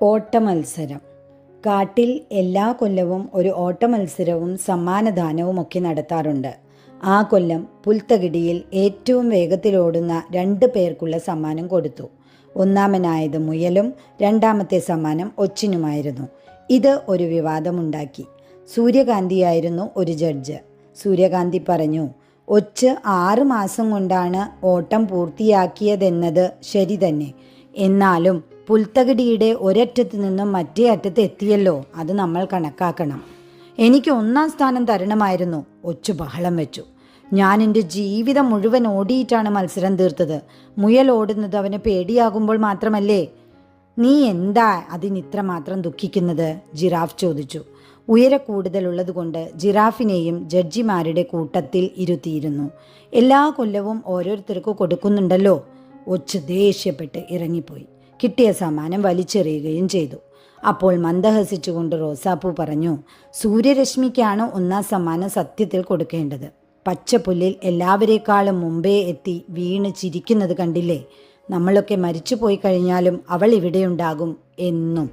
ഓട്ടമത്സരം. കാട്ടിൽ എല്ലാ കൊല്ലവും ഒരു ഓട്ടമത്സരവും സമ്മാനദാനവും ഒക്കെ നടത്താറുണ്ട്. ആ കൊല്ലം പുൽത്തകിടിയിൽ ഏറ്റവും വേഗത്തിലോടുന്ന 2 പേർക്കുള്ള സമ്മാനം കൊടുത്തു. ഒന്നാമനായത് മുയലും രണ്ടാമത്തെ സമ്മാനം ഒച്ചിനുമായിരുന്നു. ഇത് ഒരു വിവാദമുണ്ടാക്കി. സൂര്യകാന്തിയായിരുന്നു ഒരു ജഡ്ജ്. സൂര്യകാന്തി പറഞ്ഞു, ഒച്ച് 6 മാസം കൊണ്ടാണ് ഓട്ടം പൂർത്തിയാക്കിയതെന്നത് ശരി തന്നെ. എന്നാലും പുൽത്തകിടിയുടെ ഒരറ്റത്ത് നിന്നും മറ്റേ അറ്റത്ത് എത്തിയല്ലോ, അത് നമ്മൾ കണക്കാക്കണം. എനിക്ക് 1-ാം സ്ഥാനം തരണമായിരുന്നു. ഒച്ചു ബഹളം വെച്ചു. ഞാൻ എൻ്റെ ജീവിതം മുഴുവൻ ഓടിയിട്ടാണ് മത്സരം തീർത്തത്. മുയൽ ഓടുന്നത് അവന് പേടിയാകുമ്പോൾ മാത്രമല്ലേ. നീ എന്താ അതിനിത്ര മാത്രം ദുഃഖിക്കുന്നത്? ജിറാഫ് ചോദിച്ചു. ഉയര കൂടുതലുള്ളത് കൊണ്ട് ജിറാഫിനെയും ജഡ്ജിമാരുടെ കൂട്ടത്തിൽ ഇരുത്തിയിരുന്നു. എല്ലാ കൊല്ലവും ഓരോരുത്തർക്ക് കൊടുക്കുന്നുണ്ടല്ലോ. ഒച്ച് ദേഷ്യപ്പെട്ട് ഇറങ്ങിപ്പോയി. കിട്ടിയ സമ്മാനം വലിച്ചെറിയുകയും ചെയ്തു. അപ്പോൾ മന്ദഹസിച്ചുകൊണ്ട് റോസാപ്പൂ പറഞ്ഞു, സൂര്യരശ്മിക്കാണ് 1-ാം സമ്മാനം സത്യത്തിൽ കൊടുക്കേണ്ടത്. പച്ചപ്പുല്ലിൽ എല്ലാവരേക്കാളും മുമ്പേ എത്തി വീണ് ചിരിക്കുന്നത് കണ്ടില്ലേ? നമ്മളൊക്കെ മരിച്ചു പോയി കഴിഞ്ഞാലും അവൾ ഇവിടെയുണ്ടാകും എന്നും.